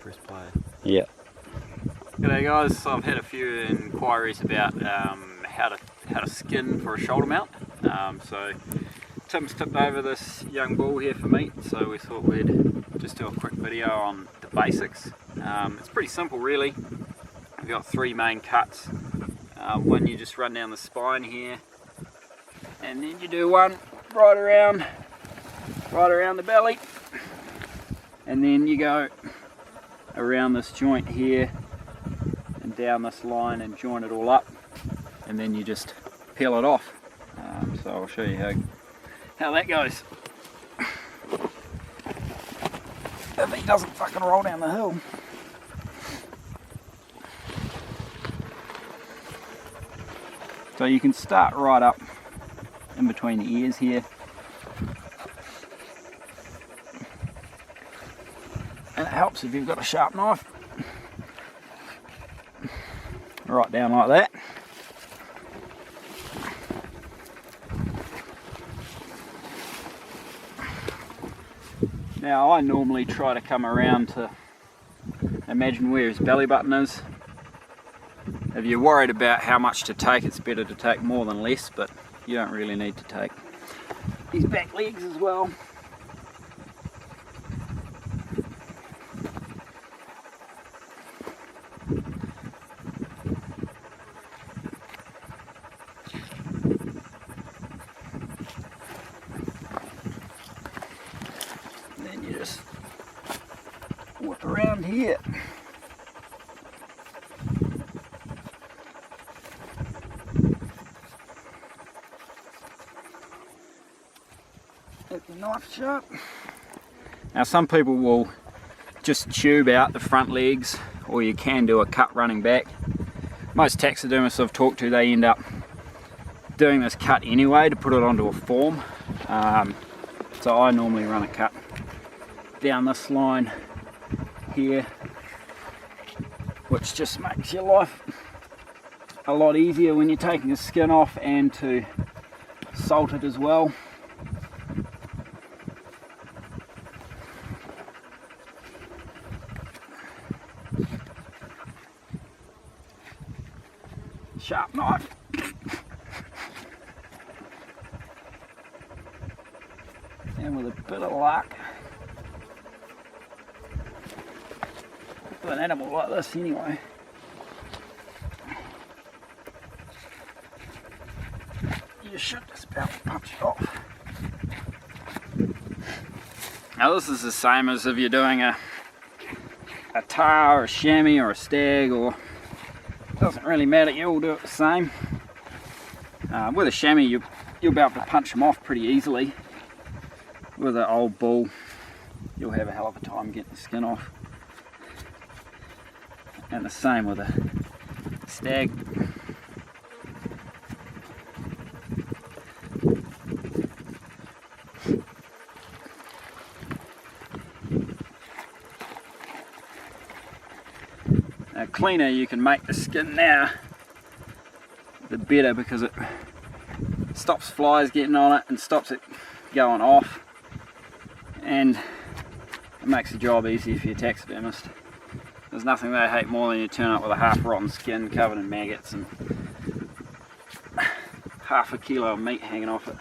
Press play. Yeah. G'day guys, so I've had a few inquiries about how to skin for a shoulder mount. So Tim's tipped over this young bull here for me, so we thought we'd just do a quick video on the basics. It's pretty simple really. We've got three main cuts. One you just run down the spine here, and then you do one right around the belly, and then you go around this joint here and down this line and join it all up, and then you just peel it off. So I'll show you how that goes. If he doesn't fucking roll down the hill. So you can start right up in between the ears here. And it helps if you've got a sharp knife. Right down like that. Now I normally try to come around to imagine where his belly button is. If you're worried about how much to take, it's better to take more than less, but you don't really need to take his back legs as well. Then you just whip around here. Get the knife sharp. Now some people will just tube out the front legs, or you can do a cut running back. Most taxidermists I've talked to, they end up doing this cut anyway to put it onto a form. So I normally run a cut down this line here, which just makes your life a lot easier when you're taking the skin off, and to salt it as well. Sharp knife. And with a bit of luck, with an animal like this anyway, you should just be able to punch it off. Now this is the same as if you're doing a tar or a chamois or a stag, or doesn't really matter, you all do it the same. With a chamois you'll be able to punch them off pretty easily. With an old bull you'll have a hell of a time getting the skin off. And the same with a stag. Now cleaner you can make the skin now, the better, because it stops flies getting on it and stops it going off, and it makes the job easier for your taxidermist. There's nothing they hate more than you turn up with a half rotten skin covered in maggots and half a kilo of meat hanging off it.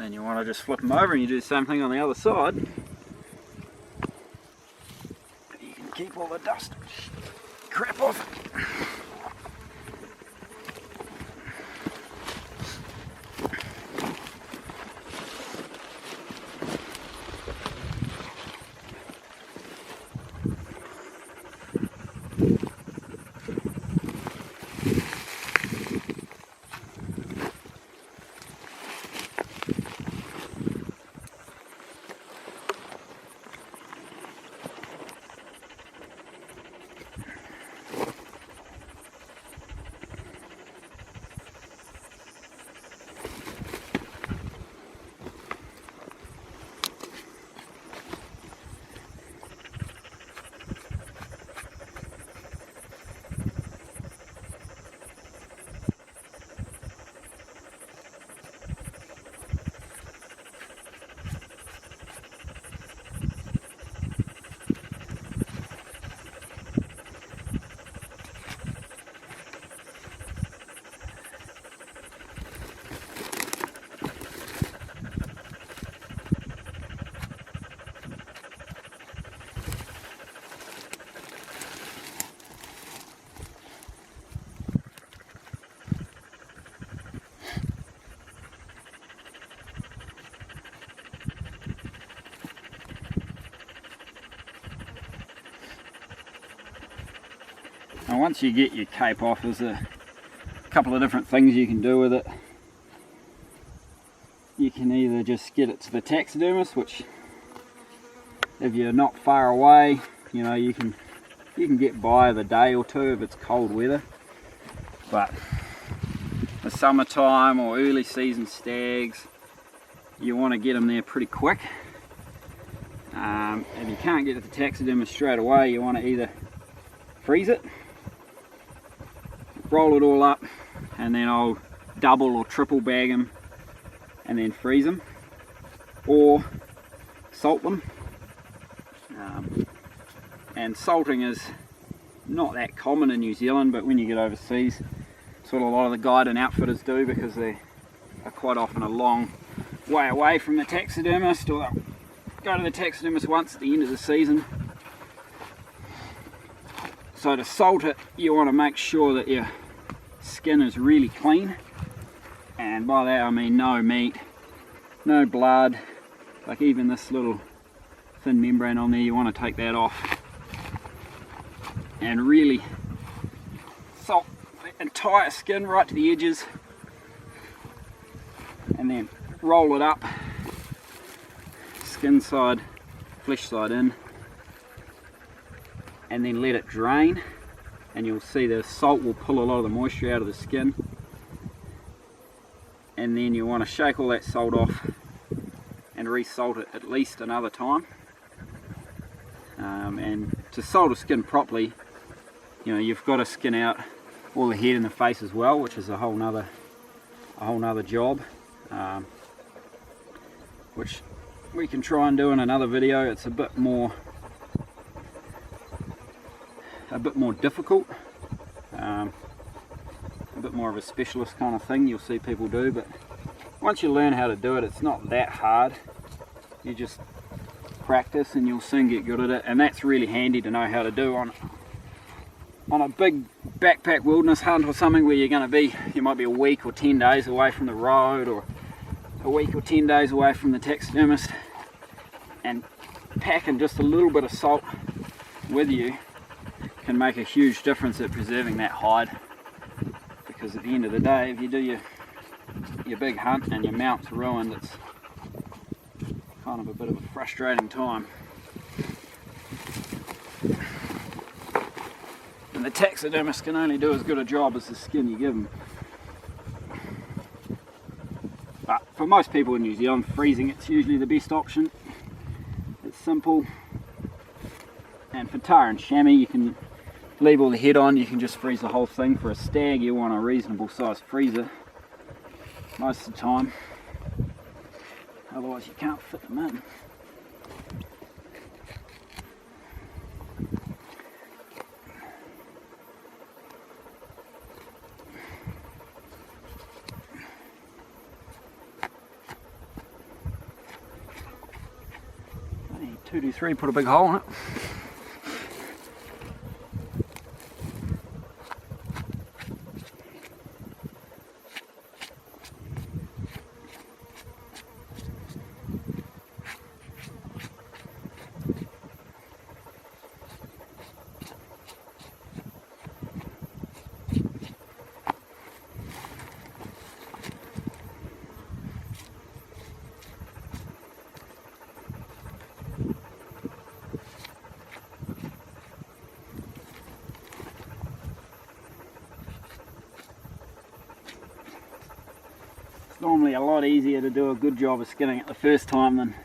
then you want to just flip them over and you do the same thing on the other side. You can keep all the dust crap off it. Now once you get your cape off, there's a couple of different things you can do with it. You can either just get it to the taxidermist, which if you're not far away, you know, you can get by the day or two if it's cold weather. But the summertime or early season stags, you want to get them there pretty quick. If you can't get to the taxidermist straight away, you want to either freeze it, roll it all up, and then I'll double or triple bag them and then freeze them, or salt them. And salting is not that common in New Zealand, but when you get overseas, it's what a lot of the guide and outfitters do, because they are quite often a long way away from the taxidermist, or they'll go to the taxidermist once at the end of the season. So to salt it, you want to make sure that your skin is really clean, and by that I mean no meat, no blood, like even this little thin membrane on there, you want to take that off and really salt the entire skin right to the edges, and then roll it up, skin side, flesh side in, and then let it drain, and you'll see the salt will pull a lot of the moisture out of the skin. And then you want to shake all that salt off and re-salt it at least another time. And to salt a skin properly, you know, you've got to skin out all the head and the face as well, which is a whole nother job, which we can try and do in another video. It's a bit more difficult, a bit more of a specialist kind of thing you'll see people do, but once you learn how to do it, it's not that hard. You just practice and you'll soon get good at it, and that's really handy to know how to do on a big backpack wilderness hunt or something where you're going to be, you might be a week or 10 days away from the road, or a week or 10 days away from the taxidermist, and packing just a little bit of salt with you can make a huge difference at preserving that hide. Because at the end of the day, if you do your big hunt and your mount's ruined, it's kind of a bit of a frustrating time. And the taxidermist can only do as good a job as the skin you give them. But for most people in New Zealand, freezing it's usually the best option. It's simple. And for tar and chamois, you can leave all the head on, you can just freeze the whole thing. For a stag, you want a reasonable sized freezer most of the time, otherwise you can't fit them in. 2D3 put a big hole in it. Normally a lot easier to do a good job of skinning it the first time than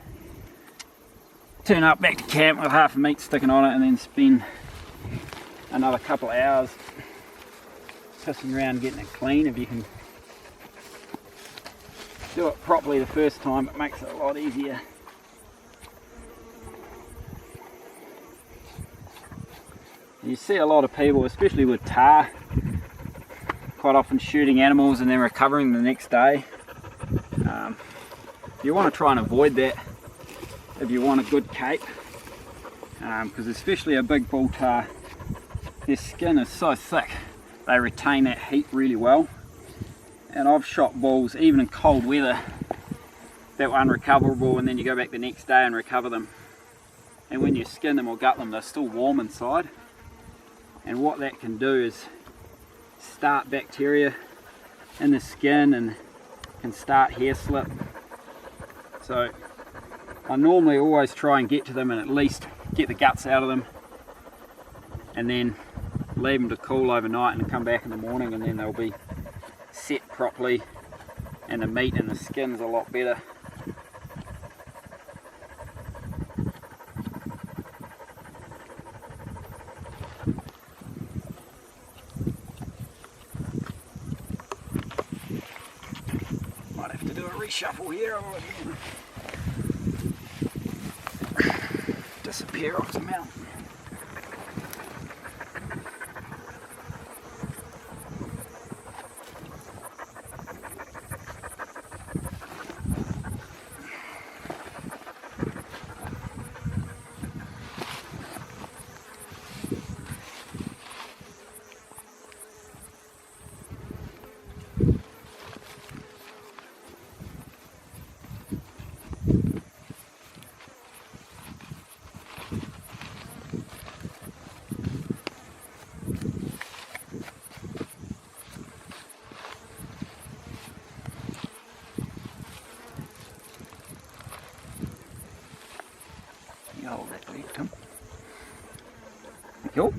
turn up back to camp with half a meat sticking on it and then spend another couple of hours pissing around getting it clean. If you can do it properly the first time, it makes it a lot easier. You see a lot of people, especially with tar, quite often shooting animals and then recovering the next day. You want to try and avoid that if you want a good cape, because especially a big bull tar, their skin is so thick they retain that heat really well, and I've shot bulls even in cold weather that were unrecoverable, and then you go back the next day and recover them, and when you skin them or gut them they're still warm inside, and what that can do is start bacteria in the skin and can start hair slip. So I normally always try and get to them and at least get the guts out of them and then leave them to cool overnight and come back in the morning, and then they'll be set properly and the meat and the skin's a lot better. Might have to do a reshuffle here or disappear off the mountain. Hold that lead, Tim. Thank you.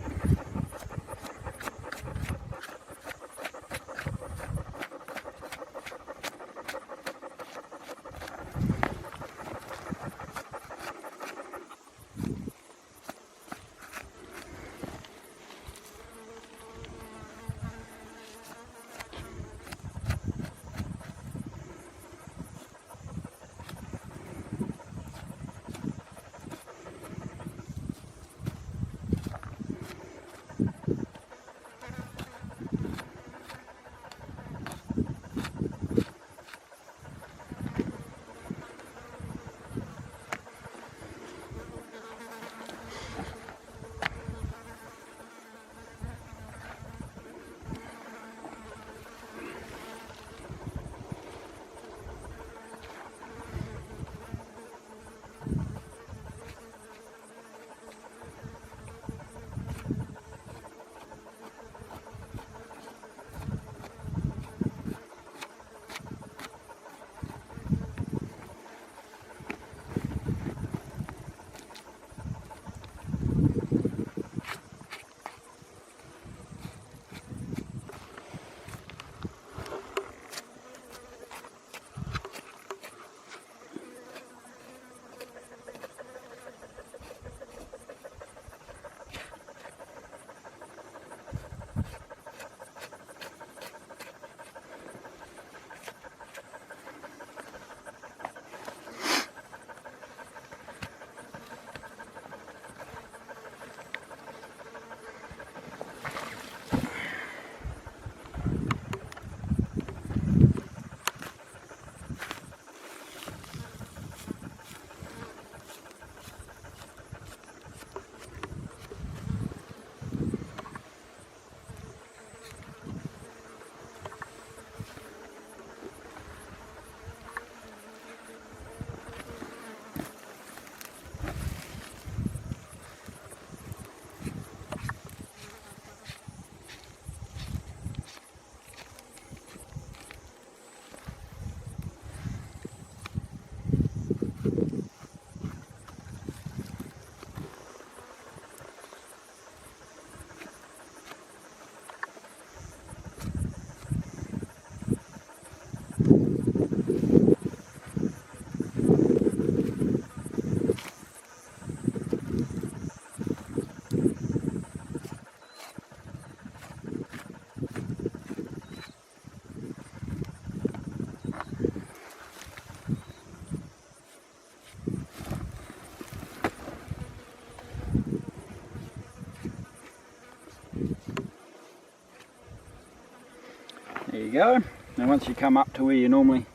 you go. Now once you come up to where you normally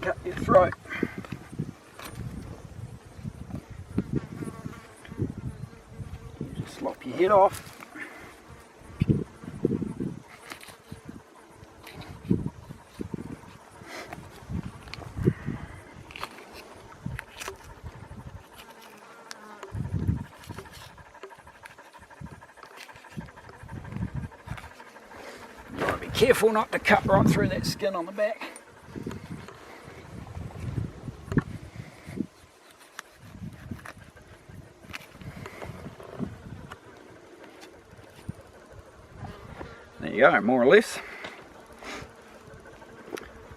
cut your throat, you just lop your head off. Careful not to cut right through that skin on the back. There you go, more or less.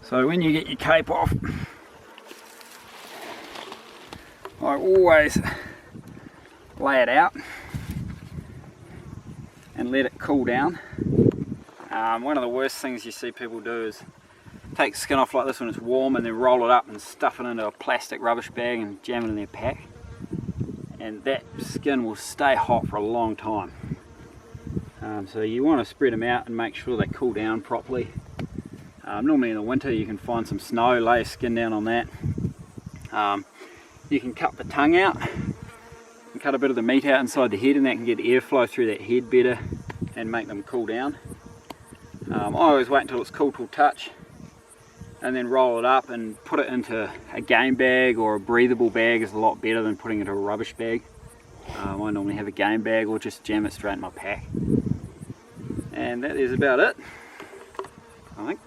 So when you get your cape off, I always lay it out and let it cool down. One of the worst things you see people do is take the skin off like this when it's warm and then roll it up and stuff it into a plastic rubbish bag and jam it in their pack. And that skin will stay hot for a long time. So you want to spread them out and make sure they cool down properly. Normally in the winter you can find some snow, lay your skin down on that. You can cut the tongue out and cut a bit of the meat out inside the head, and that can get airflow through that head better and make them cool down. I always wait until it's cool to touch and then roll it up and put it into a game bag, or a breathable bag is a lot better than putting it into a rubbish bag. I normally have a game bag or just jam it straight in my pack. And that is about it, I think.